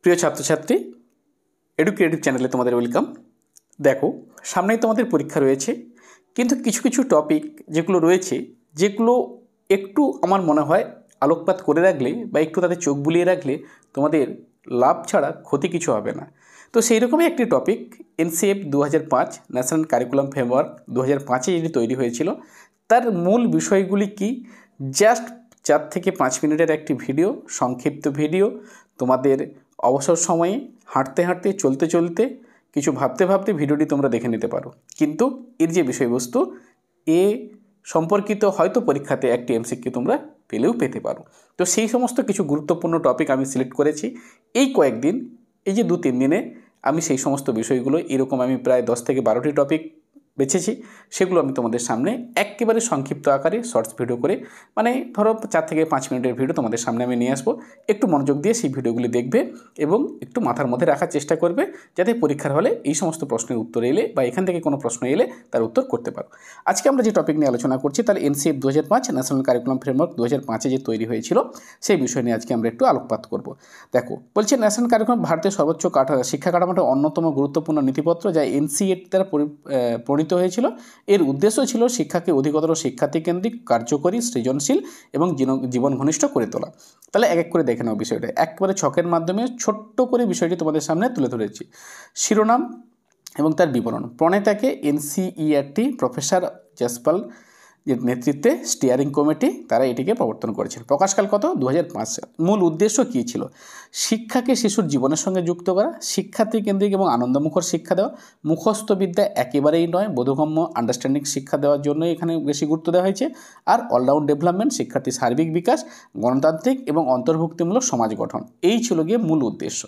প্রিয় ছাত্রছাত্রী, এডুকেটিভ চ্যানেলে তোমাদের ওয়েলকাম। দেখো, সামনেই তোমাদের পরীক্ষা রয়েছে, কিন্তু কিছু কিছু টপিক যেগুলো রয়েছে, যেগুলো একটু আমার মনে হয় আলোকপাত করে রাখলে বা একটু তাদের চোখ বুলিয়ে রাখলে তোমাদের লাভ ছাড়া ক্ষতি কিছু হবে না। তো সেই রকমই একটি topic NCF 2005 national curriculum framework 2005-এ যেটি তৈরি হয়েছিল, তার মূল বিষয়গুলি কি, জাস্ট 4 থেকে 5 মিনিটের একটি ভিডিও, সংক্ষিপ্ত ভিডিও। তোমাদের অবসর সময়ে হাঁটতে হাঁটতে, চলতে চলতে, কিছু ভাবতে ভাবতে ভিডিওটি তোমরা দেখে নিতে পারো। কিন্তু এর যে বিষয়বস্তু এ সম্পর্কিত হয়তো পরীক্ষাতে একটি এমসিকিউ তোমরা পেলেও পেতে পারো। তো সেই সমস্ত কিছু গুরুত্বপূর্ণ টপিক আমি সিলেক্ট করেছি এই কয়েকদিন, এই যে 2-3 দিনে আমি সেই সমস্ত বিষয়গুলো এরকম আমি প্রায় 10 থেকে 12টি টপিক বেছেছি, সেগুলো আমি তোমাদের সামনে একেবারে সংক্ষিপ্ত আকারে শর্টস ভিডিও করে, মানে ধরো 4 থেকে 5 মিনিটের ভিডিও তোমাদের সামনে আমি নিয়ে আসবো। একটু মনোযোগ দিয়ে সেই ভিডিওগুলি দেখবে এবং একটু মাথার মধ্যে রাখার চেষ্টা করবে, যাতে পরীক্ষার হলে এই সমস্ত প্রশ্নের উত্তর এলে বা এখান থেকে কোনো প্রশ্ন এলে তার উত্তর করতে পারো। আজকে আমরা যে টপিক নিয়ে আলোচনা করছি, তার এনসিএফ 2005 ন্যাশনাল কারিকুলাম ফ্রেমওয়ার্ক 2005-এ যে তৈরি হয়েছিল সেই বিষয় নিয়ে আজকে আমরা একটু আলোকপাত করব। দেখো, বলছে ন্যাশনাল কারিকুলাম ভারতের সর্বোচ্চ শিক্ষা কাঠামোর অন্যতম গুরুত্বপূর্ণ নীতিপত্র, যা এনসিএফ দ্বারা প্রণীত হয়েছিল। এর উদ্দেশ্য ছিল শিক্ষাকে অধিকতর শিক্ষার্থীকেন্দ্রিক, কার্যকরী, সৃজনশীল এবং জীবন ঘনিষ্ঠ করে তোলা। তাহলে এক এক করে দেখে নাও বিষয়টা, একবারে ছকের মাধ্যমে ছোট্ট করে বিষয়টি তোমাদের সামনে তুলে ধরেছি। শিরোনাম এবং তার বিবরণ। প্রণেতাকে এনসিইআরটি প্রফেসর জসপাল নেতৃত্বে স্টিয়ারিং কমিটি, তারা এটিকে প্রবর্তন করেছেন। প্রকাশকাল কত? 2005 সাল। মূল উদ্দেশ্য কী ছিল? শিক্ষাকে শিশুর জীবনের সঙ্গে যুক্ত করা, শিক্ষার্থী কেন্দ্রিক এবং আনন্দমুখর শিক্ষা দেওয়া, মুখস্থ বিদ্যা একেবারেই নয়, বোধগম্য আন্ডারস্ট্যান্ডিং শিক্ষা দেওয়ার জন্য এখানে বেশি গুরুত্ব দেওয়া হয়েছে। আর অলরাউন্ড ডেভেলপমেন্ট, শিক্ষার্থীর সার্বিক বিকাশ, গণতান্ত্রিক এবং অন্তর্ভুক্তিমূলক সমাজ গঠন, এই ছিল গিয়ে মূল উদ্দেশ্য।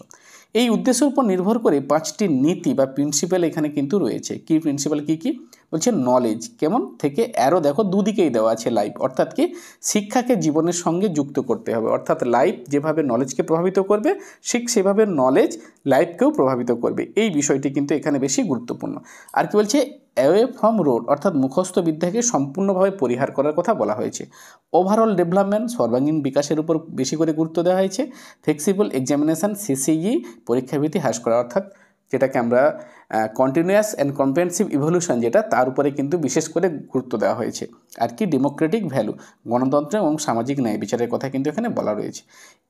এই উদ্দেশ্যের উপর নির্ভর করে 5টি নীতি বা প্রিন্সিপাল এখানে কিন্তু রয়েছে। কি প্রিন্সিপাল, কী কী বলছে? নলেজ, কেমন থেকে অ্যারো দেখো দুদিকেই দেওয়া আছে, লাইফ, অর্থাৎ কি শিক্ষাকে জীবনের সঙ্গে যুক্ত করতে হবে, অর্থাৎ লাইফ যেভাবে নলেজকে প্রভাবিত করবে ঠিক সেভাবে নলেজ লাইফকেও প্রভাবিত করবে। এই বিষয়টি কিন্তু এখানে বেশি গুরুত্বপূর্ণ। আর কি বলছে? অ্যাওয়ে ফ্রম রোড, অর্থাৎ মুখস্থ বিদ্যাকে সম্পূর্ণভাবে পরিহার করার কথা বলা হয়েছে। ওভারঅল ডেভেলপমেন্ট, সর্বাঙ্গীন বিকাশের উপর বেশি করে গুরুত্ব দেওয়া হয়েছে। ফ্লেক্সিবল এক্সামিনেশান, সিসিই পরীক্ষাভীতি হ্রাস করা, অর্থাৎ যেটাকে আমরা কন্টিনিউয়াস অ্যান্ড কম্প্রিহেনসিভ ইভলিউশন, যেটা তার উপরে কিন্তু বিশেষ করে গুরুত্ব দেওয়া হয়েছে। আর কি ডেমোক্রেটিক ভ্যালু, গণতন্ত্র এবং সামাজিক ন্যায় বিচারের কথা কিন্তু এখানে বলা রয়েছে।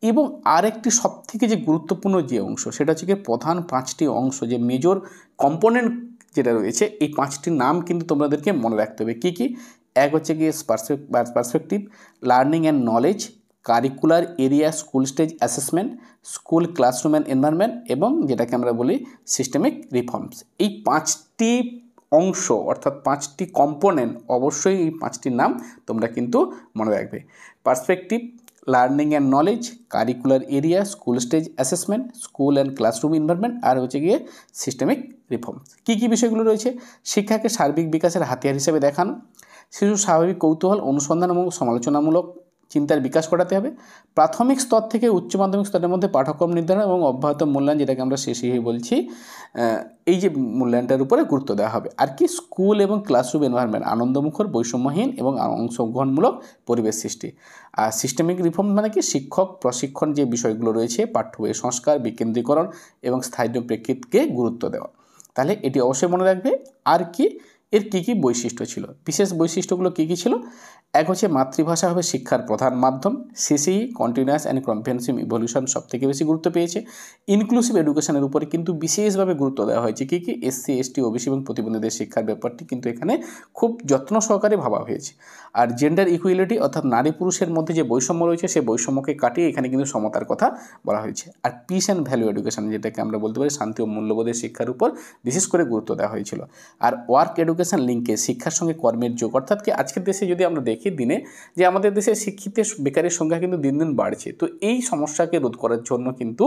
এবং আরেকটি সবথেকে যে গুরুত্বপূর্ণ যে অংশ, সেটা হচ্ছে কি প্রধান 5টি অংশ, যে মেজর কম্পোনেন্ট যেটা রয়েছে, এই 5টির নাম কিন্তু তোমাদেরকে মনে রাখতে হবে। কী কী? এক হচ্ছে গিয়ে perspective, learning and knowledge, curricular area, school stage assessment, school classroom and environment, এবং যেটাকে আমরা বলি সিস্টেমিক রিফর্মস। এই 5টি অংশ, অর্থাৎ 5টি কম্পোনেন্ট, অবশ্যই এই 5টির নাম তোমরা কিন্তু মনে রাখবে। Perspective, learning and knowledge, curricular area, school stage assessment, school and classroom environment, আর হচ্ছে গিয়ে সিস্টেমিক রিফর্মস। কী কী বিষয়গুলো রয়েছে? শিক্ষাকে সার্বিক বিকাশের হাতিয়ার হিসেবে দেখানো, শিশুর স্বাভাবিক কৌতূহল, অনুসন্ধান এবং সমালোচনামূলক চিন্তার বিকাশ ঘটাতে হবে। প্রাথমিক স্তর থেকে উচ্চ মাধ্যমিক স্তরের মধ্যে পাঠ্যক্রম নির্ধারণ এবং অব্যাহত মূল্যায়ন, যেটাকে আমরা সিসিই বলছি, এই যে মূল্যায়নটার উপরে গুরুত্ব দেওয়া হবে। আর কি স্কুল এবং ক্লাসরুম এনভায়রনমেন্ট, আনন্দমুখর, বৈষম্যহীন এবং অংশগ্রহণমূলক পরিবেশ সৃষ্টি। আর সিস্টেমিক রিফর্ম মানে কি শিক্ষক প্রশিক্ষণ, যে বিষয়গুলো রয়েছে, পাঠ্য বই সংস্কার, বিকেন্দ্রীকরণ এবং স্থায়ী প্রেক্ষিতকে গুরুত্ব দেওয়া। তাহলে এটি অবশ্যই মনে রাখবে। আর কি এর কী কী বৈশিষ্ট্য ছিল, বিশেষ বৈশিষ্ট্যগুলো কী কী ছিল? এক হচ্ছে মাতৃভাষা হবে শিক্ষার প্রধান মাধ্যম। CCE continuous and comprehensive evolution সবথেকে বেশি গুরুত্ব পেয়েছে। ইনক্লুসিভ এডুকেশনের উপরে কিন্তু বিশেষভাবে গুরুত্ব দেওয়া হয়েছে। কী কী? এসসি, এসটি, ওবিসি এবং প্রতিবন্ধীদের শিক্ষার ব্যাপারটি কিন্তু এখানে খুব যত্ন সহকারে ভাবা হয়েছে। আর জেন্ডার ইকুয়ালিটি, অর্থাৎ নারী পুরুষের মধ্যে যে বৈষম্য রয়েছে, সেই বৈষম্যকে কাটিয়ে এখানে কিন্তু সমতার কথা বলা হয়েছে। আর পিস অ্যান্ড ভ্যালু এডুকেশন, যেটাকে আমরা বলতে পারি শান্তি ও মূল্যবোধের শিক্ষার উপর বিশেষ করে গুরুত্ব দেওয়া হয়েছিল। আর ওয়ার্ক এডুকেশন লিঙ্কে, শিক্ষার সঙ্গে কর্মের যোগ, অর্থাৎ কি আজকের দেশে যদি আমরা দেখি দিনে যে আমাদের দেশে শিক্ষিত বেকারের সংখ্যা কিন্তু দিন দিন বাড়ছে, তো এই সমস্যাকে রোধ করার জন্য কিন্তু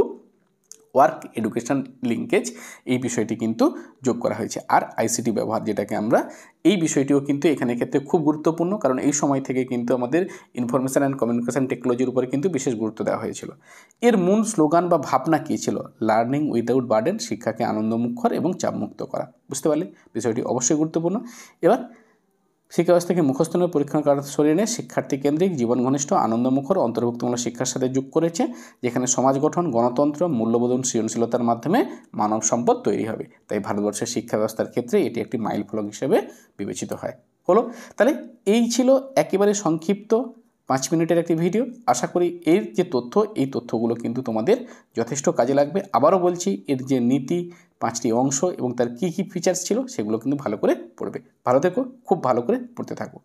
ওয়ার্ক এডুকেশন লিঙ্কেজ, এই বিষয়টি কিন্তু যোগ করা হয়েছে। আর আইসিটি ব্যবহার, যেটাকে আমরা, এই বিষয়টিও কিন্তু এখানে ক্ষেত্রে খুব গুরুত্বপূর্ণ, কারণ এই সময় থেকে কিন্তু আমাদের ইনফরমেশন অ্যান্ড কমিউনিকেশন টেকনোলজির উপরে কিন্তু বিশেষ গুরুত্ব দেওয়া হয়েছিল। এর মূল স্লোগান বা ভাবনা কী ছিল? লার্নিং উইদাউট বার্ডেন, শিক্ষাকে আনন্দমুখর এবং চাপমুক্ত করা। বুঝতে পারলে বিষয়টি অবশ্যই গুরুত্বপূর্ণ। এবার শিক্ষা ব্যবস্থাকে মুখস্থনের পরীক্ষার কারণ সরিয়ে এনে শিক্ষার্থী কেন্দ্রিক, জীবন ঘনিষ্ঠ, আনন্দমুখর, অন্তর্ভুক্তমূলক শিক্ষার সাথে যোগ করেছে, যেখানে সমাজ গঠন, গণতন্ত্র, মূল্যবোধ, সৃজনশীলতার মাধ্যমে মানব সম্পদ তৈরি হবে। তাই ভারতবর্ষের শিক্ষা ব্যবস্থার ক্ষেত্রে এটি একটি মাইল ফলক হিসেবে বিবেচিত হয়। হলো, তাহলে এই ছিল একেবারে সংক্ষিপ্ত 5 মিনিটের একটি ভিডিও। আশা করি এর যে তথ্য, এই তথ্যগুলো কিন্তু তোমাদের যথেষ্ট কাজে লাগবে। আবারও বলছি, এর যে নীতি, 5টি অংশ এবং তার কী কী ফিচার্স ছিল সেগুলো কিন্তু ভালো করে পড়বে। ভালো থেকো, খুব ভালো করে পড়তে থাকো।